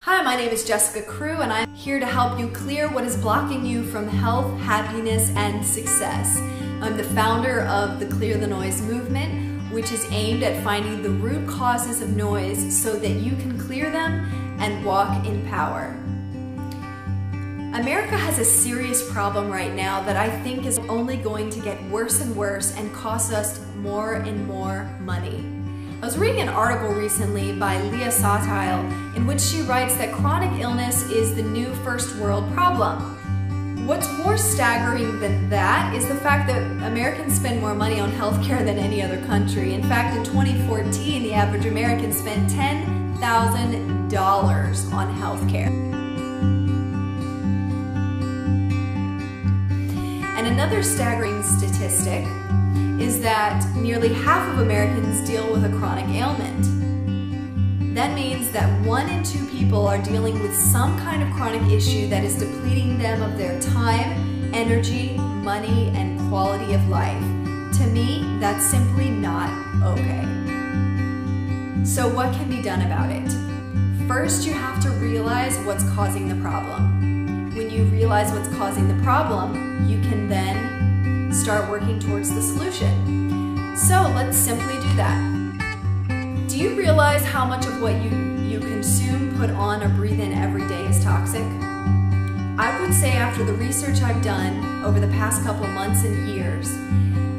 Hi, my name is Jessica Crew, and I'm here to help you clear what is blocking you from health, happiness, and success. I'm the founder of the Clear the Noise movement, which is aimed at finding the root causes of noise so that you can clear them and walk in power. America has a serious problem right now that I think is only going to get worse and worse and cost us more and more money. I was reading an article recently by Leah Sawtile in which she writes that chronic illness is the new first world problem. What's more staggering than that is the fact that Americans spend more money on healthcare than any other country. In fact, in 2014, the average American spent $10,000 on healthcare. And another staggering statistic is that nearly half of Americans deal with a chronic ailment. That means that 1 in 2 people are dealing with some kind of chronic issue that is depleting them of their time, energy, money, and quality of life. To me, that's simply not okay. So what can be done about it? First, you have to realize what's causing the problem. When you realize what's causing the problem, you can then start working towards the solution. So let's simply do that. Do you realize how much of what you consume, put on, or breathe in every day is toxic? I would say after the research I've done over the past couple of months and years,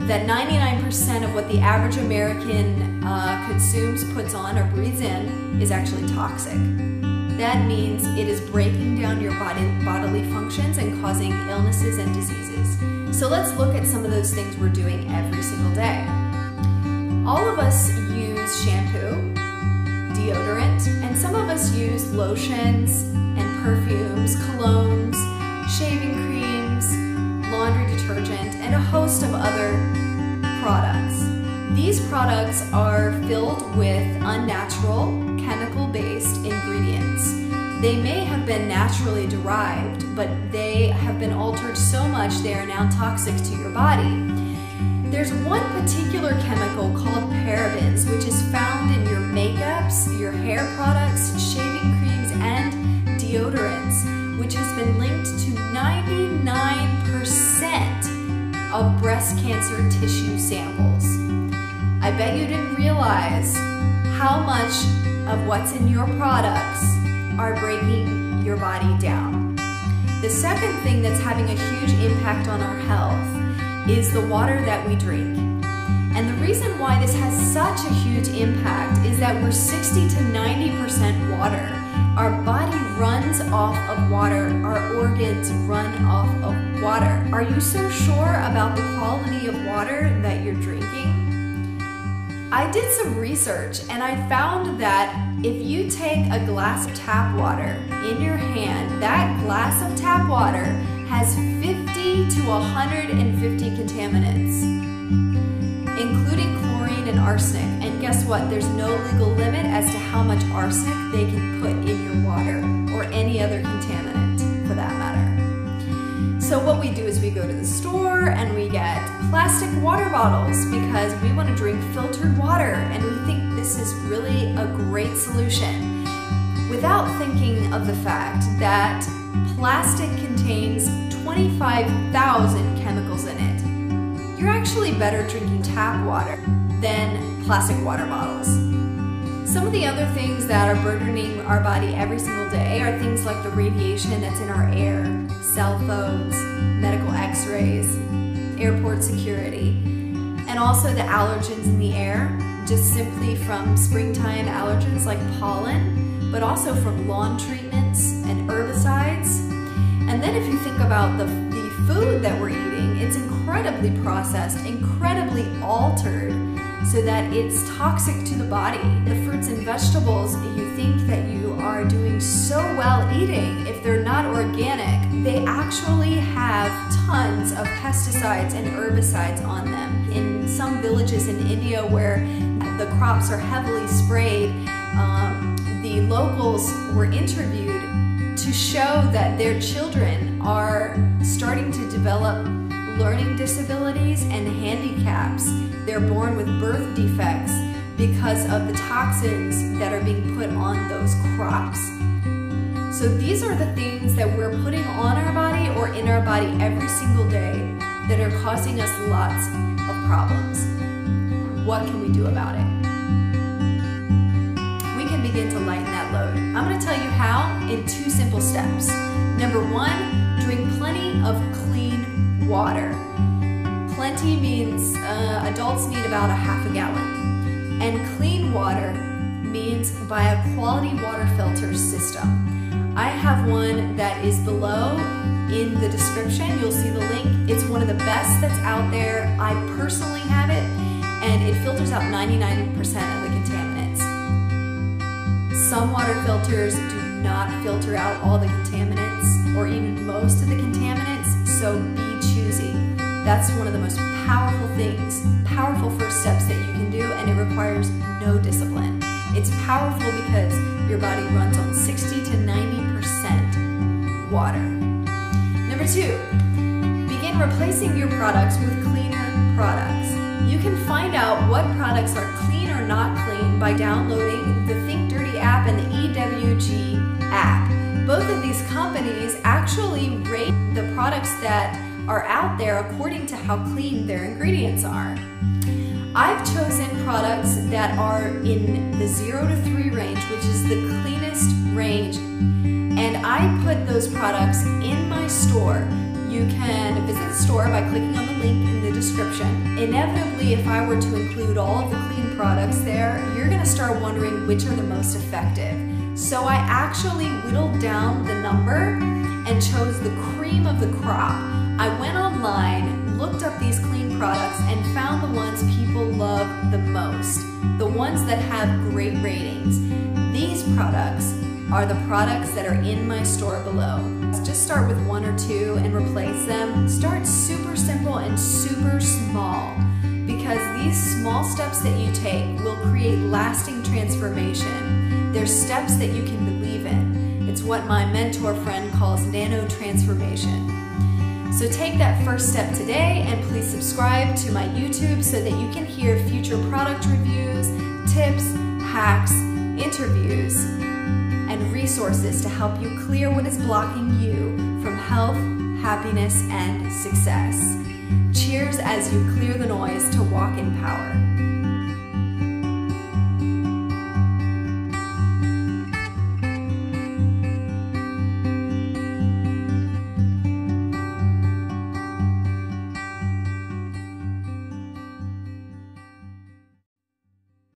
that 99% of what the average American consumes, puts on, or breathes in is actually toxic. That means it is breaking down your bodily functions and causing illnesses and diseases. So let's look at some of those things we're doing every single day. All of us use shampoo, deodorant, and some of us use lotions and perfumes, colognes, shaving creams, laundry detergent, and a host of other products. These products are filled with unnatural, chemical-based ingredients. They may have been naturally derived, but they have been altered so much they are now toxic to your body. There's one particular chemical called parabens, which is found in your makeups, your hair products, shaving creams, and deodorants, which has been linked to 99% of breast cancer tissue samples. I bet you didn't realize how much of what's in your products are breaking your body down. The second thing that's having a huge impact on our health is the water that we drink. And the reason why this has such a huge impact is that we're 60 to 90% water. Our body runs off of water. Our organs run off of water. Are you so sure about the quality of water that you're drinking? I did some research and I found that if you take a glass of tap water in your hand, that glass of tap water has 50 to 150 contaminants, including chlorine and arsenic. And guess what? There's no legal limit as to how much arsenic they can put in your water or any other contaminant for that matter. So what we do is we go to the store and we get plastic water bottles because we want to drink filtered water and we think this is really a great solution without thinking of the fact that plastic contains 25,000 chemicals in it. You're actually better drinking tap water than plastic water bottles. Some of the other things that are burdening our body every single day are things like the radiation that's in our air, cell phones, medical X-rays, airport security, and also the allergens in the air, just simply from springtime allergens like pollen, but also from lawn treatments and herbicides. And then if you think about the food that we're eating, it's incredibly processed, incredibly altered, so that it's toxic to the body. The fruits and vegetables you think that you are doing so well eating, if they're not organic, they actually have tons of pesticides and herbicides on them. In some villages in India where the crops are heavily sprayed, the locals were interviewed to show that their children are starting to develop learning disabilities and handicaps. They're born with birth defects because of the toxins that are being put on those crops. So these are the things that we're putting on our body or in our body every single day that are causing us lots of problems. What can we do about it? We can begin to lighten that load. I'm going to tell you how in 2 simple steps. Number 1, drink plenty of clean water. Plenty means adults need about a half a gallon. And clean water means by a quality water filter system. I have one that is below in the description. You'll see the link. It's one of the best that's out there. I personally have it, and it filters out 99% of the contaminants. Some water filters do not filter out all the contaminants or even most of the contaminants, so be choosy. That's one of the most powerful things, powerful first steps that you can do, and it requires no discipline. It's powerful because your body runs on 60 to 90% water. Number 2, begin replacing your products with cleaner products. You can find out what products are clean or not clean by downloading the Think Dirty app and the EWG app. Both of these companies actually rate the products that are out there according to how clean their ingredients are. I've chosen products that are in the 0 to 3 range, which is the cleanest range, and I put those products in my store. You can visit the store by clicking on the link in the description. Inevitably, if I were to include all of the clean products there, you're going to start wondering which are the most effective. So I actually whittled down the number and chose the cream of the crop. I went online, looked up these clean products, and found the ones people love the most, the ones that have great ratings. These products are the products that are in my store below. Just start with 1 or 2 and replace them. Start super simple and super small, because these small steps that you take will create lasting transformation. They're steps that you can believe in. It's what my mentor friend calls nano transformation. So take that first step today, and please subscribe to my YouTube so that you can hear future product reviews, tips, hacks, interviews, and resources to help you clear what is blocking you from health, happiness, and success. Cheers as you clear the noise to walk in power.